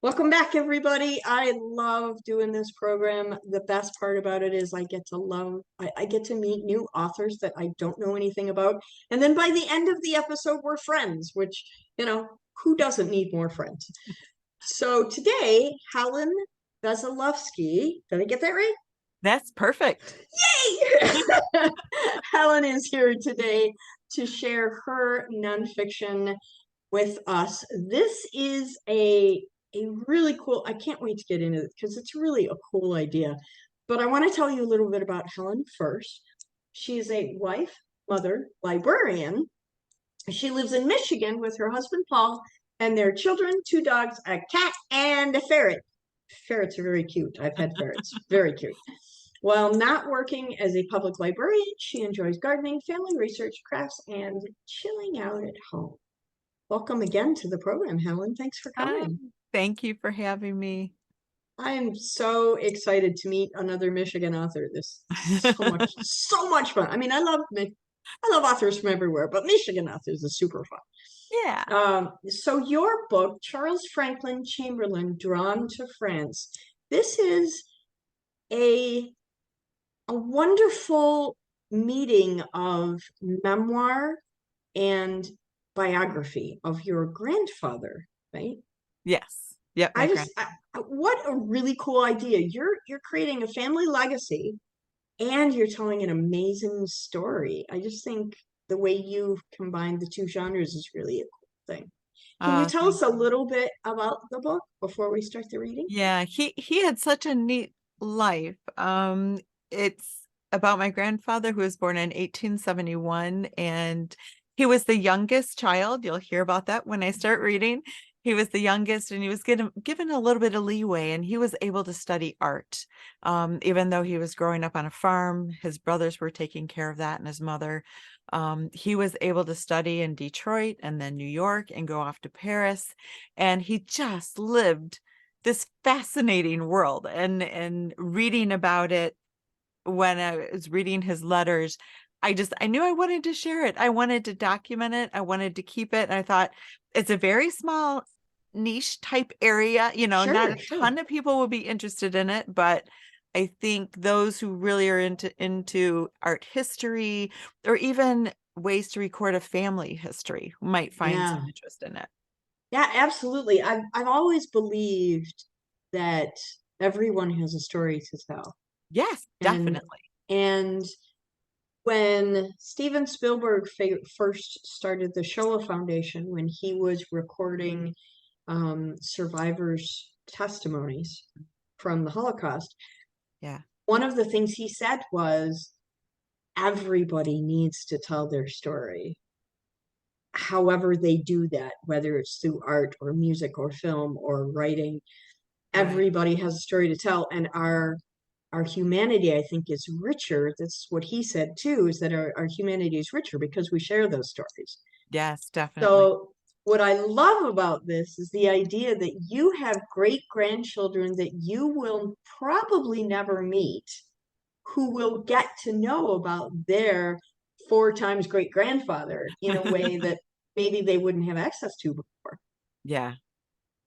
Welcome back, everybody. I love doing this program. The best part about it is I get to meet new authors that I don't know anything about. And then by the end of the episode, we're friends, which, who doesn't need more friends? So today, Helen Veselovsky, did I get that right? That's perfect. Yay! Helen is here today to share her nonfiction with us. This is a really cool, I can't wait to get into it because it's really a cool idea. But I want to tell you a little bit about Helen first. She is a wife, mother, librarian. She lives in Michigan with her husband, Paul, and their children, two dogs, a cat, and a ferret. Ferrets are very cute. I've had ferrets. Very cute. While not working as a public librarian, she enjoys gardening, family research, crafts, and chilling out at home. Welcome again to the program, Helen. Thanks for coming. Thank you for having me. I am so excited to meet another Michigan author. This is so much fun. I mean, I love authors from everywhere, but Michigan authors is super fun. Yeah. So your book, Charles Franklin Chamberlain, Drawn to France, this is a a wonderful meeting of memoir and biography of your grandfather, right? Yes. Yep. My grand. What a really cool idea. You're creating a family legacy and you're telling an amazing story. I just think the way you've combined the two genres is really a cool thing. Can you tell Thank us a you. little bit about the book before we start the reading? Yeah. He had such a neat life. It's about my grandfather who was born in 1871, and he was the youngest child. You'll hear about that when I start reading. He was the youngest, and he was given a little bit of leeway, and he was able to study art. Even though he was growing up on a farm, his brothers were taking care of that, and his mother. He was able to study in Detroit and then New York and go off to Paris, and he just lived this fascinating world. And reading about it, when I was reading his letters, I knew I wanted to share it. I wanted to document it. I wanted to keep it. And I thought it's a very small niche type area, not Sure, a sure. ton of people will be interested in it, but I think those who really are into art history, or even ways to record a family history, might find some Yeah. interest in it. Yeah, absolutely. I've always believed that everyone has a story to tell. Yes, And definitely. and when Steven Spielberg first started the Shoah Foundation, when he was recording survivors' testimonies from the Holocaust, Yeah. one of the things he said was everybody needs to tell their story. However they do that, whether it's through art or music or film or writing, Right. everybody has a story to tell. And our humanity, I think, is richer. That's what he said too, is that our humanity is richer because we share those stories. Yes, definitely. So what I love about this is the idea that you have great grandchildren that you will probably never meet, who will get to know about their four times great grandfather in a way that maybe they wouldn't have access to before. Yeah.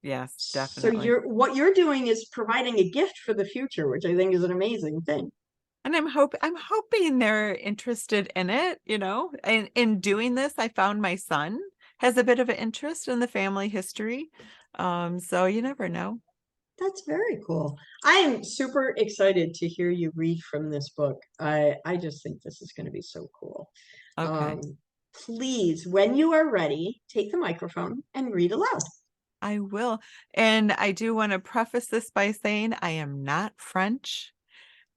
Yes, So definitely. what you're doing is providing a gift for the future, which I think is an amazing thing. And I'm hoping they're interested in it, And in doing this, I found my son has a bit of an interest in the family history. So you never know. That's very cool. I am super excited to hear you read from this book. I just think this is going to be so cool. Okay. Um, Please, when you are ready, take the microphone and read aloud. I will. And I do want to preface this by saying I am not French.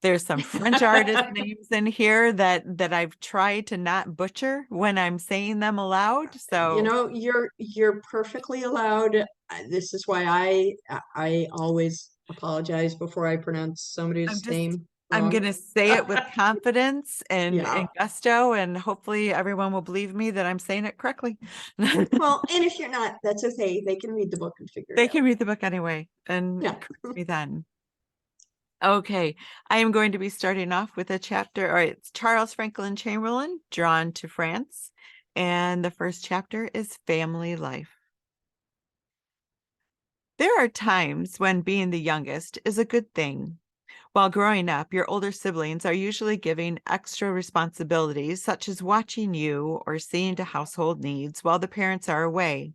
There's some French artist names in here that I've tried to not butcher when I'm saying them aloud. You So know, you're perfectly allowed. This is why I always apologize before I pronounce I'm somebody's just name I'm wrong. gonna say it with confidence Yeah. and gusto, and hopefully everyone will believe me that I'm saying it correctly. Well, and if you're not, that's okay. They can read the book and figure it They out. can read the book anyway and Yeah. correct me then. Okay, I am going to be starting off with a chapter. All right, it's Charles Franklin Chamberlain, Drawn to France, and the first chapter is Family Life. There are times when being the youngest is a good thing. While growing up, your older siblings are usually giving extra responsibilities, such as watching you or seeing to household needs while the parents are away.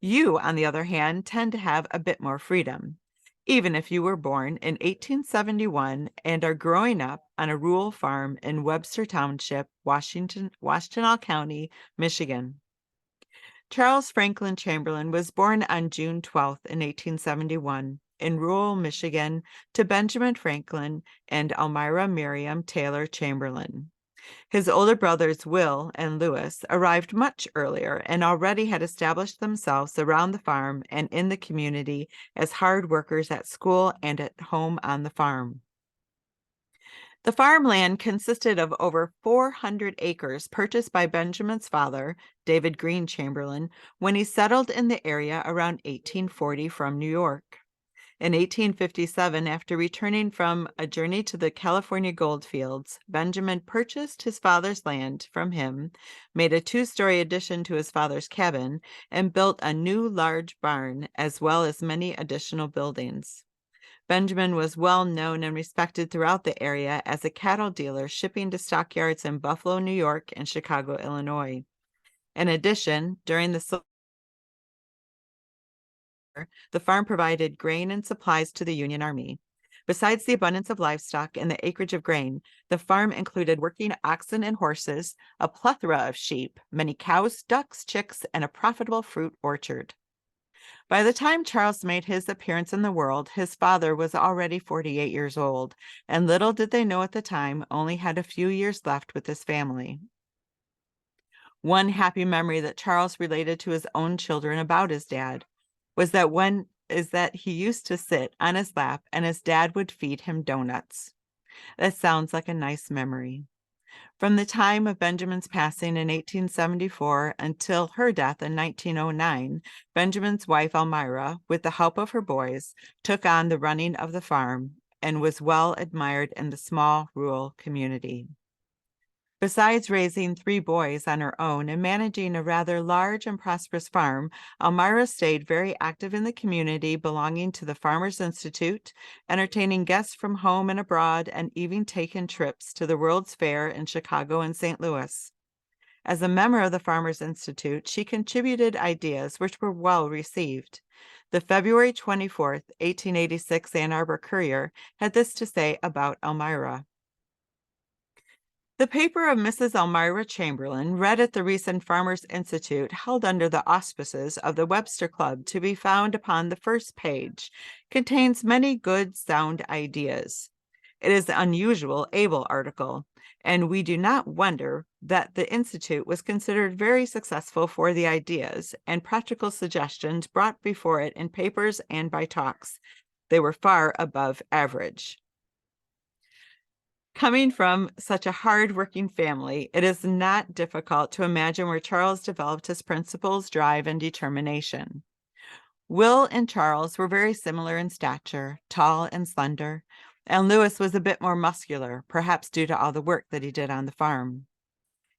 You, on the other hand, tend to have a bit more freedom. Even if you were born in 1871 and are growing up on a rural farm in Webster Township, Washtenaw County, Michigan. Charles Franklin Chamberlain was born on June 12th in 1871 in rural Michigan to Benjamin Franklin and Elmira Miriam Taylor Chamberlain. His older brothers Will and Louis arrived much earlier and already had established themselves around the farm and in the community as hard workers at school and at home on the farm. The farmland consisted of over 400 acres purchased by Benjamin's father, David Green Chamberlain, when he settled in the area around 1840 from New York. In 1857, after returning from a journey to the California gold fields, Benjamin purchased his father's land from him, made a two-story addition to his father's cabin, and built a new large barn, as well as many additional buildings. Benjamin was well known and respected throughout the area as a cattle dealer shipping to stockyards in Buffalo, New York, and Chicago, Illinois. In addition, during the farm provided grain and supplies to the Union Army. Besides the abundance of livestock and the acreage of grain, the farm included working oxen and horses, a plethora of sheep, many cows, ducks, chicks, and a profitable fruit orchard. By the time Charles made his appearance in the world, his father was already 48 years old, and little did they know at the time only had a few years left with his family. One happy memory that Charles related to his own children about his dad was that he used to sit on his lap and his dad would feed him donuts. That sounds like a nice memory. From the time of Benjamin's passing in 1874 until her death in 1909, Benjamin's wife Elmira, with the help of her boys, took on the running of the farm and was well admired in the small rural community. Besides raising 3 boys on her own and managing a rather large and prosperous farm, Elmira stayed very active in the community belonging to the Farmers Institute, entertaining guests from home and abroad, and even taking trips to the World's Fair in Chicago and St. Louis. As a member of the Farmers Institute, she contributed ideas which were well received. The February 24th, 1886 Ann Arbor Courier had this to say about Elmira. The paper of Mrs. Elmira Chamberlain, read at the recent Farmers Institute, held under the auspices of the Webster Club, to be found upon the first page, contains many good, sound ideas. It is an unusual, able article, and we do not wonder that the Institute was considered very successful for the ideas and practical suggestions brought before it in papers and by talks. They were far above average. Coming from such a hard-working family, it is not difficult to imagine where Charles developed his principles, drive, and determination. Will and Charles were very similar in stature, tall and slender, and Louis was a bit more muscular, perhaps due to all the work that he did on the farm.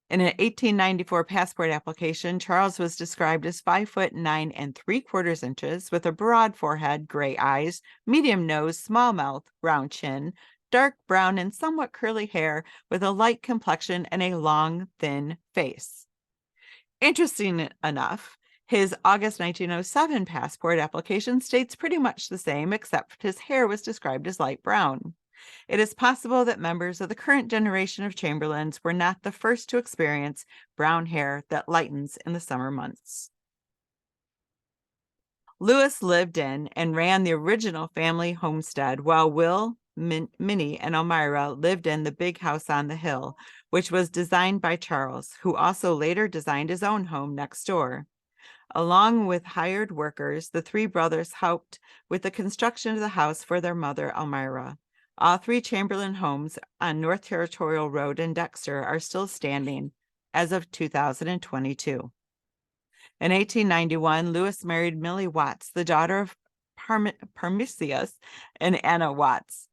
In an 1894 passport application, Charles was described as 5'9" 3/4 inches, with a broad forehead, gray eyes, medium nose, small mouth, round chin, dark brown and somewhat curly hair, with a light complexion and a long, thin face. Interesting enough, his August 1907 passport application states pretty much the same, except his hair was described as light brown. It is possible that members of the current generation of Chamberlains were not the first to experience brown hair that lightens in the summer months. Louis lived in and ran the original family homestead, while Will, Minnie, and Elmira lived in the big house on the hill, which was designed by Charles, who also later designed his own home next door. Along with hired workers, the 3 brothers helped with the construction of the house for their mother, Elmira. All 3 Chamberlain homes on North Territorial Road in Dexter are still standing as of 2022. In 1891, Louis married Millie Watts, the daughter of Parmesius and Anna Watts.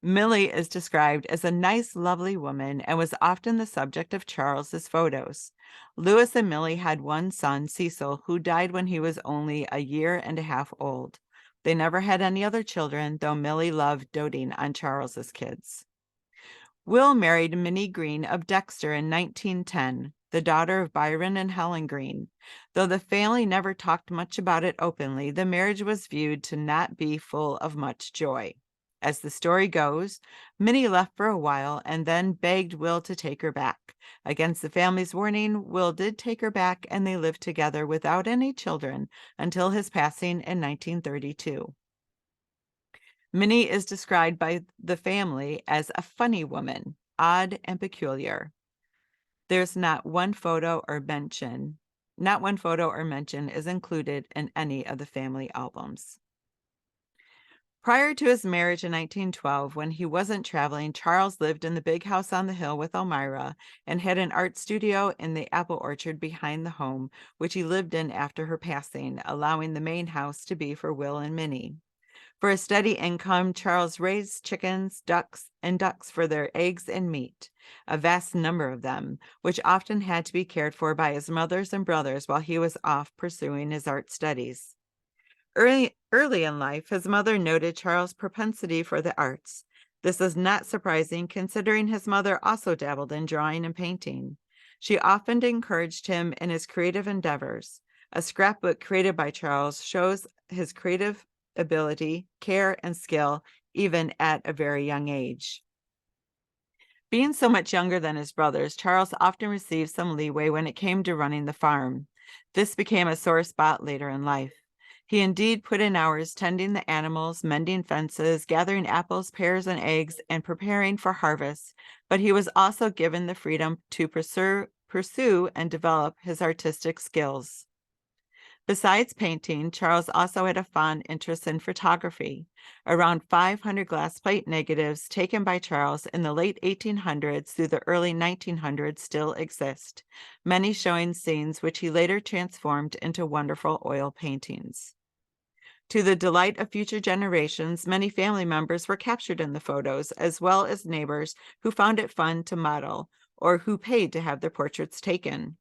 Millie is described as a nice, lovely woman and was often the subject of Charles's photos. Louis and Millie had one son, Cecil, who died when he was only a year and a half old. They never had any other children, though Millie loved doting on Charles's kids. Will married Minnie Green of Dexter in 1910, the daughter of Byron and Helen Green. Though the family never talked much about it openly, the marriage was viewed to not be full of much joy. As the story goes, Minnie left for a while and then begged Will to take her back. Against the family's warning, Will did take her back, and they lived together without any children until his passing in 1932. Minnie is described by the family as a funny woman, odd and peculiar. There's not one photo or mention is included in any of the family albums. Prior to his marriage in 1912, when he wasn't traveling, Charles lived in the big house on the hill with Elmira and had an art studio in the apple orchard behind the home, which he lived in after her passing, allowing the main house to be for Will and Minnie. For a steady income, Charles raised chickens, ducks for their eggs and meat, a vast number of them, which often had to be cared for by his mothers and brothers while he was off pursuing his art studies. Early in life, his mother noted Charles' propensity for the arts. This is not surprising, considering his mother also dabbled in drawing and painting. She often encouraged him in his creative endeavors. A scrapbook created by Charles shows his creative ability, care, and skill, even at a very young age. Being so much younger than his brothers, Charles often received some leeway when it came to running the farm. This became a sore spot later in life. He indeed put in hours tending the animals, mending fences, gathering apples, pears, and eggs, and preparing for harvest, but he was also given the freedom to pursue and develop his artistic skills. Besides painting, Charles also had a fond interest in photography. Around 500 glass plate negatives taken by Charles in the late 1800s through the early 1900s still exist, many showing scenes which he later transformed into wonderful oil paintings. To the delight of future generations, many family members were captured in the photos, as well as neighbors who found it fun to model or who paid to have their portraits taken.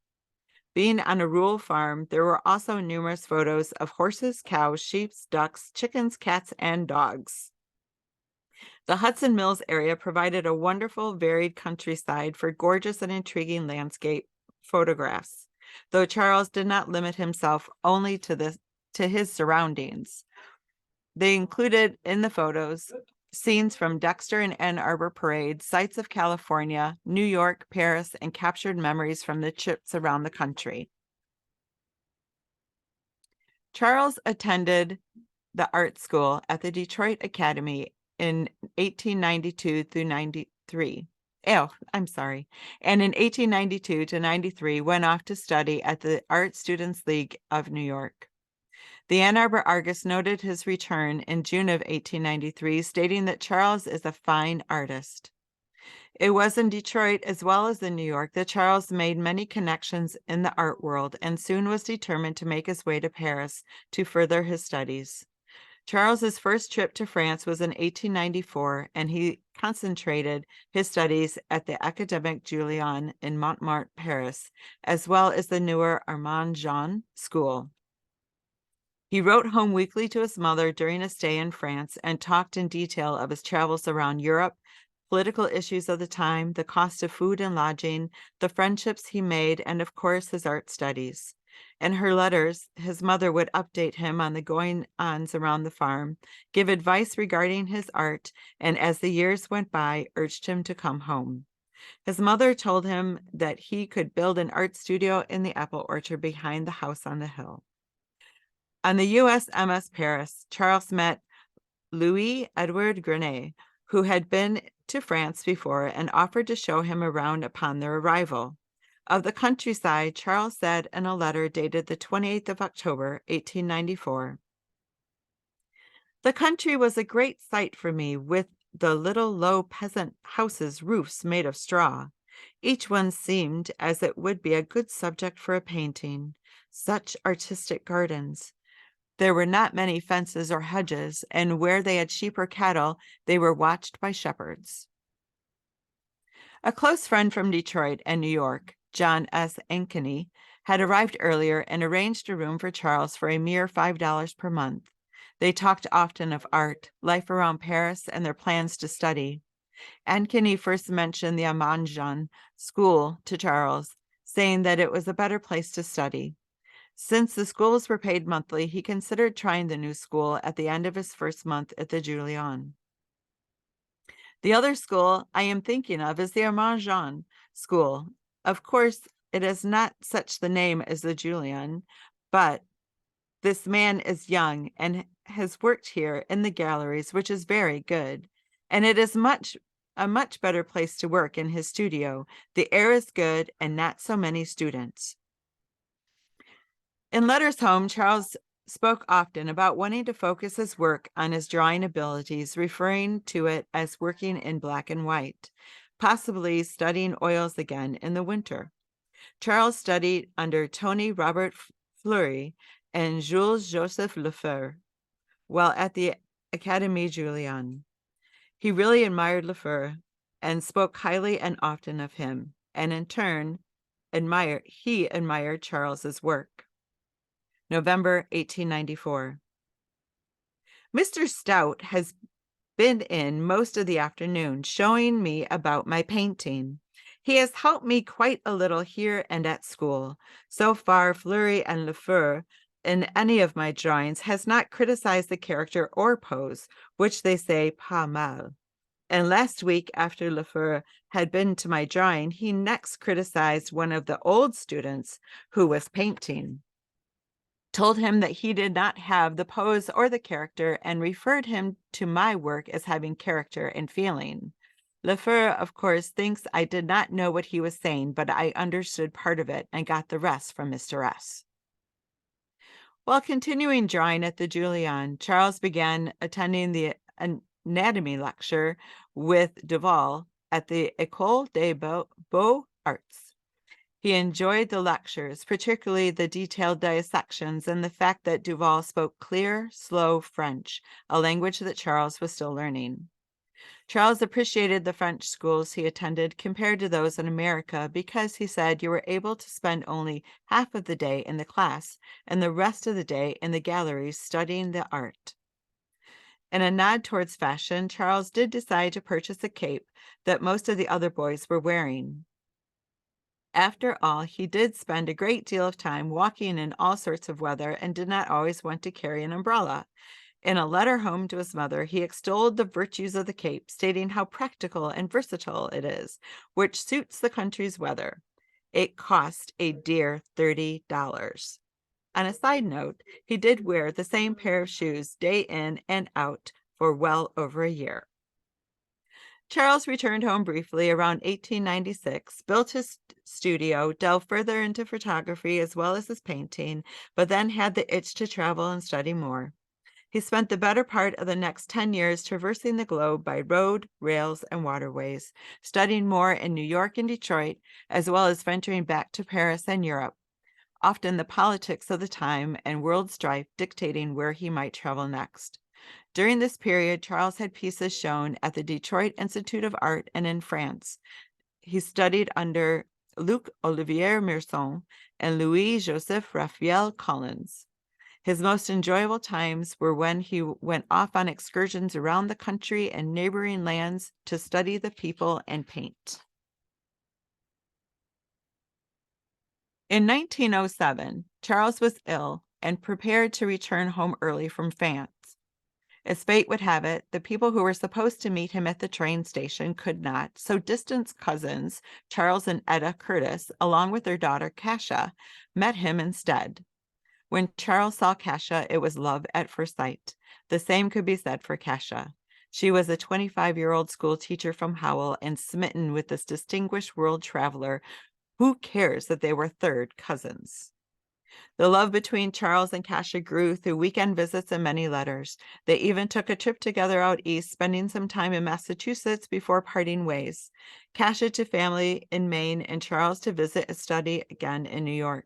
Being on a rural farm, there were also numerous photos of horses, cows, sheep, ducks, chickens, cats, and dogs. The Hudson Mills area provided a wonderful, varied countryside for gorgeous and intriguing landscape photographs, though Charles did not limit himself only to his surroundings. They included in the photos scenes from Dexter and Ann Arbor Parade, sights of California, New York, Paris, and captured memories from the trips around the country. Charles attended the art school at the Detroit Academy in 1892 through 93. And in 1892 to 93 went off to study at the Art Students League of New York. The Ann Arbor Argus noted his return in June of 1893, stating that Charles is a fine artist. It was in Detroit as well as in New York that Charles made many connections in the art world and soon was determined to make his way to Paris to further his studies. Charles's first trip to France was in 1894, and he concentrated his studies at the Academic Julian in Montmartre, Paris, as well as the newer Aman-Jean School. He wrote home weekly to his mother during a stay in France and talked in detail of his travels around Europe, political issues of the time, the cost of food and lodging, the friendships he made, and of course his art studies. In her letters, his mother would update him on the going-ons around the farm, give advice regarding his art, and as the years went by, urged him to come home. His mother told him that he could build an art studio in the apple orchard behind the house on the hill. On the USMS Paris, Charles met Louis-Edouard Grenet, who had been to France before and offered to show him around upon their arrival. Of the countryside, Charles said in a letter dated the 28th of October, 1894, "The country was a great sight for me, with the little low peasant houses' roofs made of straw. Each one seemed as it would be a good subject for a painting. Such artistic gardens. There were not many fences or hedges, and where they had sheep or cattle, they were watched by shepherds." A close friend from Detroit and New York, John S. Ankeny, had arrived earlier and arranged a room for Charles for a mere $5 per month. They talked often of art, life around Paris, and their plans to study. Ankeny first mentioned the Aman-Jean School to Charles, saying that it was a better place to study. Since the schools were paid monthly, he considered trying the new school at the end of his first month at the Julian. The other school I am thinking of is the Aman-Jean School. Of course, it is not such the name as the Julian, but this man is young and has worked here in the galleries, which is very good. And it is a much better place to work in his studio. The air is good and not so many students. In letters home, Charles spoke often about wanting to focus his work on his drawing abilities, referring to it as working in black and white, possibly studying oils again in the winter. Charles studied under Tony Robert Fleury and Jules Joseph Lefebvre while at the Academic Julian. He really admired Lefebvre and spoke highly and often of him, and in turn, he admired Charles's work. November 1894. Mr. Stout has been in most of the afternoon showing me about my painting. He has helped me quite a little here and at school. So far, Fleury and Lefebvre in any of my drawings has not criticized the character or pose, which they say pas mal. And last week, after Lefebvre had been to my drawing, he next criticized one of the old students who was painting, told him that he did not have the pose or the character, and referred him to my work as having character and feeling. Lefebvre, of course, thinks I did not know what he was saying, but I understood part of it and got the rest from Mr. S. While continuing drawing at the Julian, Charles began attending the anatomy lecture with Duval at the École des Beaux-Arts. He enjoyed the lectures, particularly the detailed dissections and the fact that Duval spoke clear, slow French, a language that Charles was still learning. Charles appreciated the French schools he attended compared to those in America because, he said, you were able to spend only half of the day in the class and the rest of the day in the galleries studying the art. In a nod towards fashion, Charles did decide to purchase a cape that most of the other boys were wearing. After all, he did spend a great deal of time walking in all sorts of weather and did not always want to carry an umbrella. In a letter home to his mother, he extolled the virtues of the cape, stating how practical and versatile it is, which suits the country's weather. It cost a dear $30. On a side note, he did wear the same pair of shoes day in and out for well over a year. Charles returned home briefly around 1896, built his studio, delved further into photography as well as his painting, but then had the itch to travel and study more. He spent the better part of the next 10 years traversing the globe by road, rails, and waterways, studying more in New York and Detroit, as well as venturing back to Paris and Europe, often the politics of the time and world strife dictating where he might travel next. During this period, Charles had pieces shown at the Detroit Institute of Art and in France. He studied under Luc Olivier Meurson and Louis-Joseph Raphael Collins. His most enjoyable times were when he went off on excursions around the country and neighboring lands to study the people and paint. In 1907, Charles was ill and prepared to return home early from France. As fate would have it, the people who were supposed to meet him at the train station could not, so distant cousins, Charles and Etta Curtis, along with their daughter Kasia, met him instead. When Charles saw Kasia, it was love at first sight. The same could be said for Kasia. She was a 25-year-old school teacher from Howell and smitten with this distinguished world traveler. Who cares that they were third cousins? The love between Charles and Kasia grew through weekend visits and many letters. They even took a trip together out east, spending some time in Massachusetts before parting ways. Kasia to family in Maine and Charles to visit and study again in New York.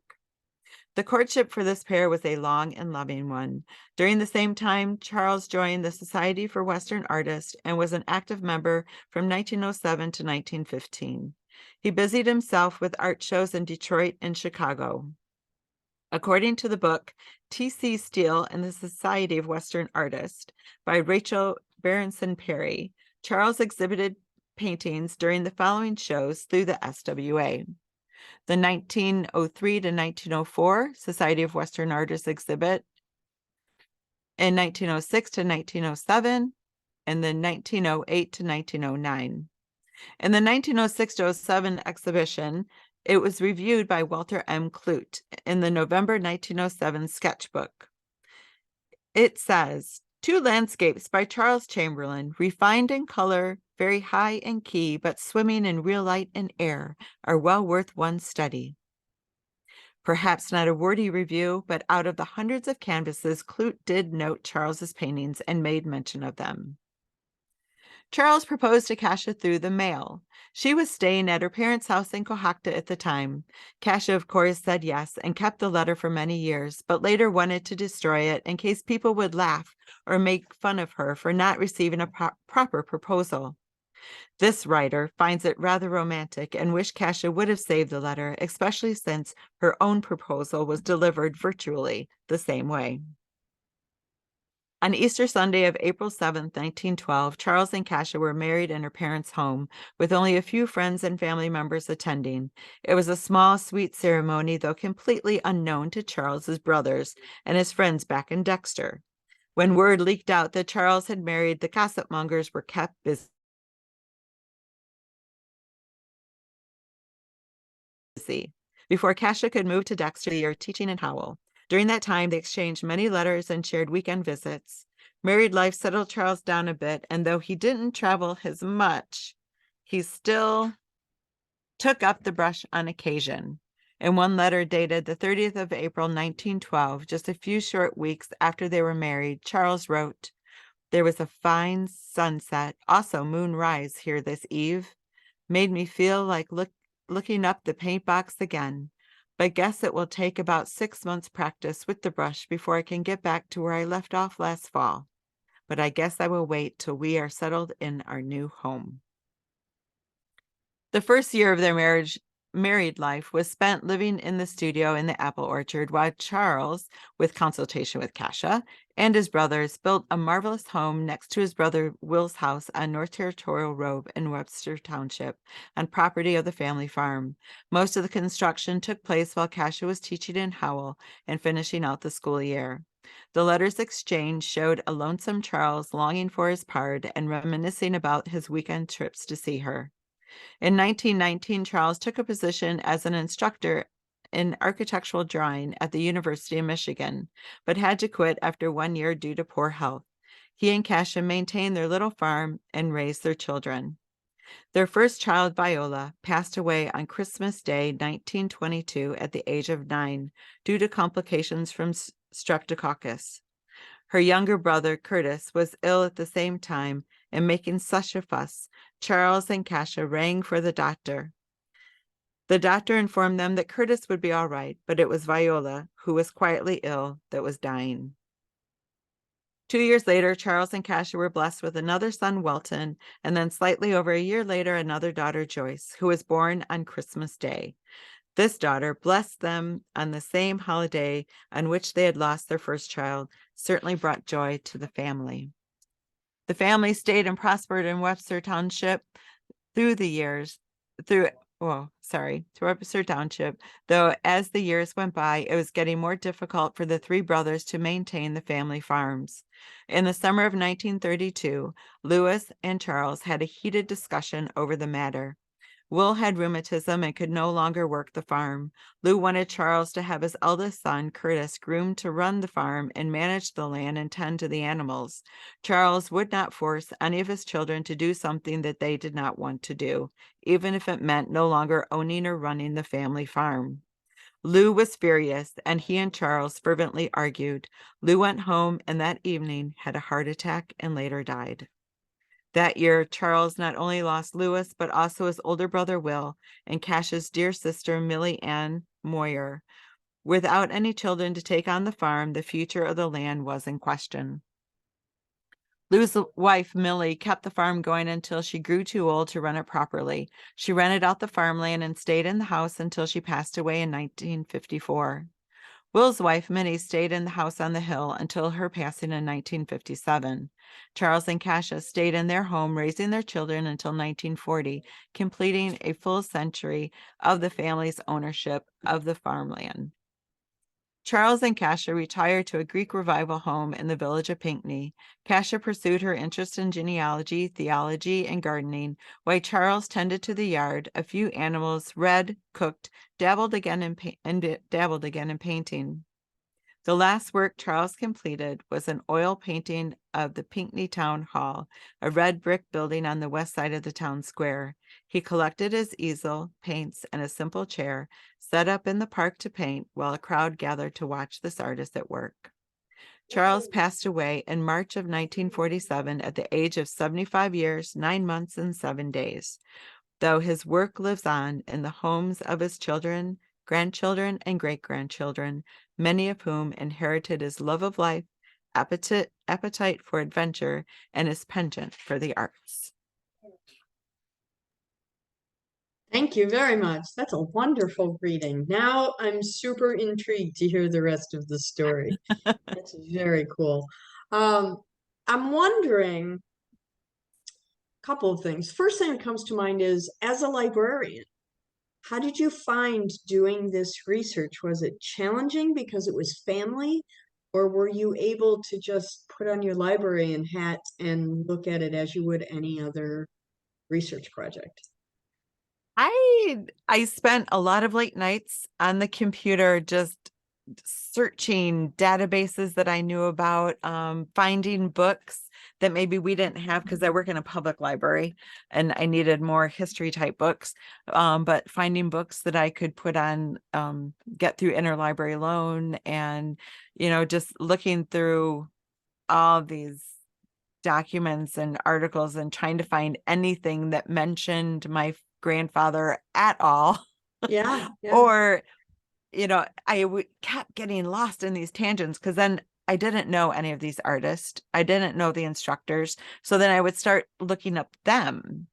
The courtship for this pair was a long and loving one. During the same time, Charles joined the Society for Western Artists and was an active member from 1907 to 1915. He busied himself with art shows in Detroit and Chicago. According to the book T.C. Steele and the Society of Western Artists by Rachel Berenson Perry, Charles exhibited paintings during the following shows through the SWA. The 1903 to 1904 Society of Western Artists exhibit, in 1906 to 1907, and then 1908 to 1909. In the 1906 to 07 exhibition, it was reviewed by Walter M. Clute in the November 1907 sketchbook. It says, "Two landscapes by Charles Chamberlain, refined in color, very high in key, but swimming in real light and air, are well worth one's study." Perhaps not a wordy review, but out of the hundreds of canvases, Clute did note Charles's paintings and made mention of them. Charles proposed to Kasia through the mail. She was staying at her parents' house in Cohocton at the time. Kasia, of course, said yes and kept the letter for many years, but later wanted to destroy it in case people would laugh or make fun of her for not receiving a proper proposal. This writer finds it rather romantic and wished Kasia would have saved the letter, especially since her own proposal was delivered virtually the same way. On Easter Sunday of April 7th, 1912, Charles and Kasia were married in her parents' home, with only a few friends and family members attending. It was a small, sweet ceremony, though completely unknown to Charles's brothers and his friends back in Dexter. When word leaked out that Charles had married, the gossip mongers were kept busy. Before Kasia could move to Dexter the year teaching in Howell. During that time, they exchanged many letters and shared weekend visits. Married life settled Charles down a bit, and though he didn't travel as much, he still took up the brush on occasion. In one letter dated the 30th of April, 1912, just a few short weeks after they were married, Charles wrote, "There was a fine sunset, also moonrise here this eve. Made me feel like looking up the paint box again. But guess it will take about 6 months practice with the brush before I can get back to where I left off last fall. But I guess I will wait till we are settled in our new home." The first year of their married life was spent living in the studio in the apple orchard, while Charles, with consultation with Kasia and his brothers, built a marvelous home next to his brother Will's house on North Territorial Road in Webster Township, on property of the family farm. Most of the construction took place while Kasia was teaching in Howell and finishing out the school year. The letters exchanged showed a lonesome Charles longing for his pard and reminiscing about his weekend trips to see her. In 1919, Charles took a position as an instructor in architectural drawing at the University of Michigan, but had to quit after 1 year due to poor health. He and Kasia maintained their little farm and raised their children. Their first child, Viola, passed away on Christmas Day, 1922, at the age of 9, due to complications from streptococcus. Her younger brother, Curtis, was ill at the same time and making such a fuss. Charles and Kasia rang for the doctor. The doctor informed them that Curtis would be all right, but it was Viola, who was quietly ill, that was dying. 2 years later, Charles and Kasia were blessed with another son, Welton, and then slightly over a year later, another daughter, Joyce, who was born on Christmas Day. This daughter, blessed them on the same holiday on which they had lost their first child, certainly brought joy to the family. The family stayed and prospered in Webster Township through Webster Township, though as the years went by, it was getting more difficult for the three brothers to maintain the family farms. In the summer of 1932, Lewis and Charles had a heated discussion over the matter. Will had rheumatism and could no longer work the farm. Lou wanted Charles to have his eldest son, Curtis, groomed to run the farm and manage the land and tend to the animals. Charles would not force any of his children to do something that they did not want to do, even if it meant no longer owning or running the family farm. Lou was furious, and he and Charles fervently argued. Lou went home and that evening had a heart attack and later died. That year, Charles not only lost Lewis, but also his older brother Will and Kasia's dear sister Millie Ann Moyer. Without any children to take on the farm, the future of the land was in question. Lou's wife, Millie, kept the farm going until she grew too old to run it properly. She rented out the farmland and stayed in the house until she passed away in 1954. Will's wife, Minnie, stayed in the house on the hill until her passing in 1957. Charles and Kasia stayed in their home, raising their children until 1940, completing a full century of the family's ownership of the farmland. Charles and Kasia retired to a Greek revival home in the village of Pinckney. Kasia pursued her interest in genealogy, theology, and gardening, while Charles tended to the yard, a few animals, read, cooked, dabbled again in painting. The last work Charles completed was an oil painting of the Pinckney Town Hall, a red brick building on the west side of the town square. He collected his easel, paints, and a simple chair, set up in the park to paint, while a crowd gathered to watch this artist at work. Charles passed away in March of 1947 at the age of 75 years, 9 months, and 7 days. Though his work lives on in the homes of his children, grandchildren, and great-grandchildren, many of whom inherited his love of life, appetite for adventure, and his penchant for the arts. Thank you very much. That's a wonderful reading. Now I'm super intrigued to hear the rest of the story. That's very cool. I'm wondering a couple of things. First thing that comes to mind is, as a librarian, how did you find doing this research? Was it challenging because it was family, or were you able to just put on your librarian hat and look at it as you would any other research project? I spent a lot of late nights on the computer just searching databases that I knew about, finding books that maybe we didn't have because I work in a public library and I needed more history type books. But finding books that I could put on, get through interlibrary loan, and, just looking through all these documents and articles and trying to find anything that mentioned my grandfather at all. Yeah, yeah. Or, I kept getting lost in these tangents because then I didn't know any of these artists. I didn't know the instructors. So then I would start looking up them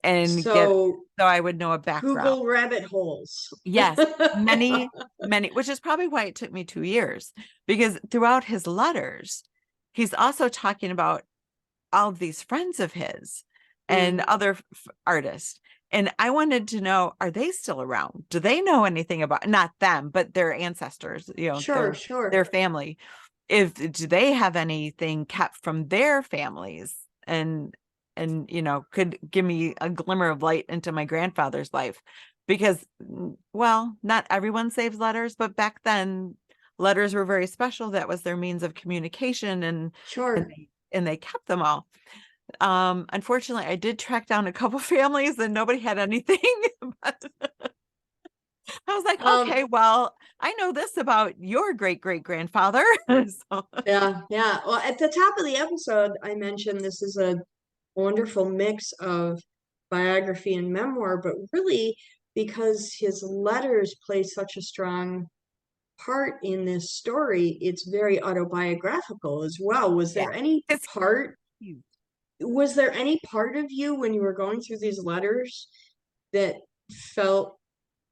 and So so I would know a background. Google rabbit holes. Yes, many, many, which is probably why it took me 2 years, because throughout his letters, he's also talking about all of these friends of his and other artists. And I wanted to know, are they still around? Do they know anything about, not them, but their ancestors, Sure, sure. their family? Do they have anything kept from their families? And could give me a glimmer of light into my grandfather's life. Because, well, not everyone saves letters, but back then letters were very special. That was their means of communication, and Sure. they kept them all. Unfortunately, I did track down a couple families and nobody had anything. But I was like, okay, well, I know this about your great-great-grandfather. So. Yeah, yeah. Well, at the top of the episode, I mentioned this is a wonderful mix of biography and memoir, but really because his letters play such a strong part in this story, it's very autobiographical as well. Was there any part of you when you were going through these letters that felt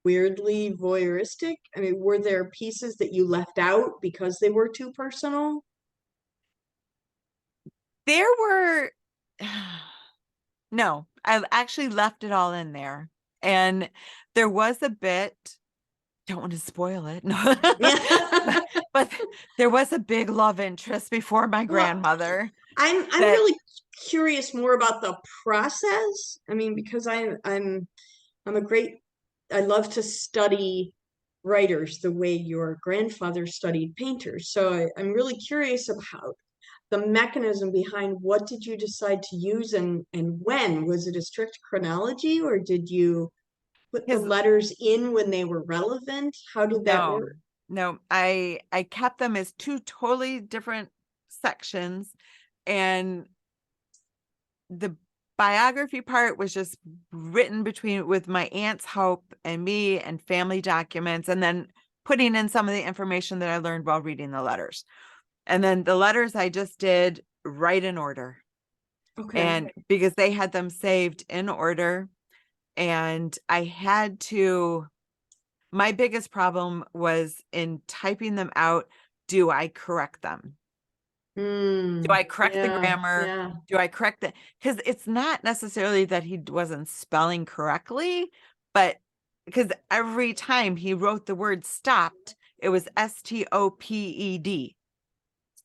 weirdly voyeuristic? I mean, were there pieces that you left out because they were too personal? There were, no, I actually left it all in there. And there was a bit, don't want to spoil it, no, but there was a big love interest before my grandmother. I'm really curious more about the process. I mean, because I love to study writers the way your grandfather studied painters. So I'm really curious about the mechanism behind what did you decide to use, and when? Was it a strict chronology, or did you put the letters in when they were relevant? How did that work? No, I kept them as two totally different sections, and the biography part was just written with my aunt's help and me, and family documents, and then putting in some of the information that I learned while reading the letters. And then the letters I just did right in order. Okay. And because they had them saved in order, and I had to My biggest problem was in typing them out. Do I correct them? Do I correct the Yeah, grammar? yeah. Do I correct the, because it's not necessarily that he wasn't spelling correctly, but because every time he wrote the word stopped, it was stoped.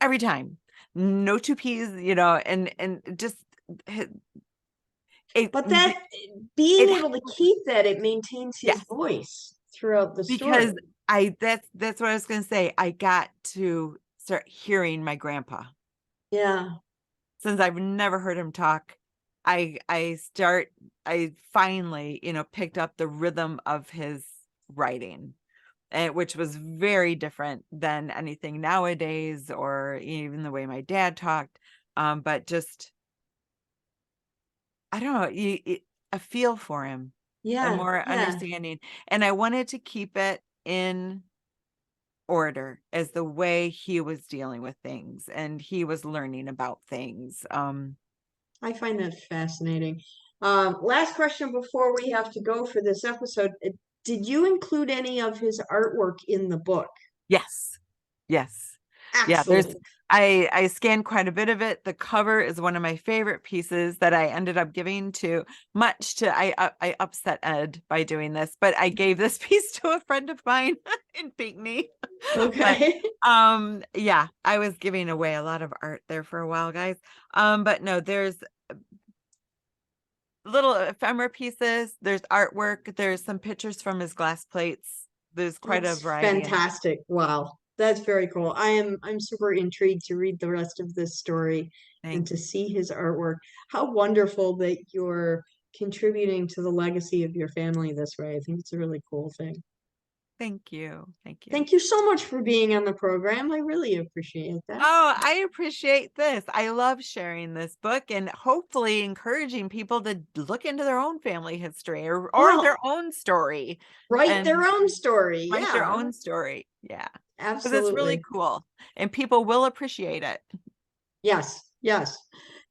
Every time. No two P's, and just it But that being it able to keep that, it maintains his yes, voice throughout the because story. that's what I was gonna say. I got to start hearing my grandpa. Yeah. Since I've never heard him talk, I finally, picked up the rhythm of his writing, and which was very different than anything nowadays or even the way my dad talked. But just, I don't know, a feel for him, a Yeah, more yeah. understanding. And I wanted to keep it in order as the way he was dealing with things and he was learning about things. I find that fascinating. Last question before we have to go for this episode. Did you include any of his artwork in the book? Yes. Yes. Yeah, Excellent. I scanned quite a bit of it. The cover is one of my favorite pieces that I ended up giving to, much to I upset Ed by doing this, but I gave this piece to a friend of mine in Pinckney. But Okay. yeah, I was giving away a lot of art there for a while, guys. But no, there's little ephemera pieces, there's artwork, there's some pictures from his glass plates. There's quite a That's variety in there. fantastic. Wow. That's very cool. I'm super intrigued to read the rest of this story and Thanks. to see his artwork. How wonderful that you're contributing to the legacy of your family this way. I think it's a really cool thing. Thank you. Thank you. Thank you so much for being on the program. I really appreciate that. Oh, I appreciate this. I love sharing this book and hopefully encouraging people to look into their own family history or their Well, own story write their and own story. write their Yeah, own story. Yeah. Because it's really absolutely. cool and people will appreciate it. Yes, yes.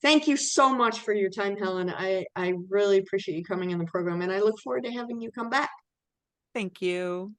Thank you so much for your time, Helen. I really appreciate you coming on the program, and I look forward to having you come back. Thank you.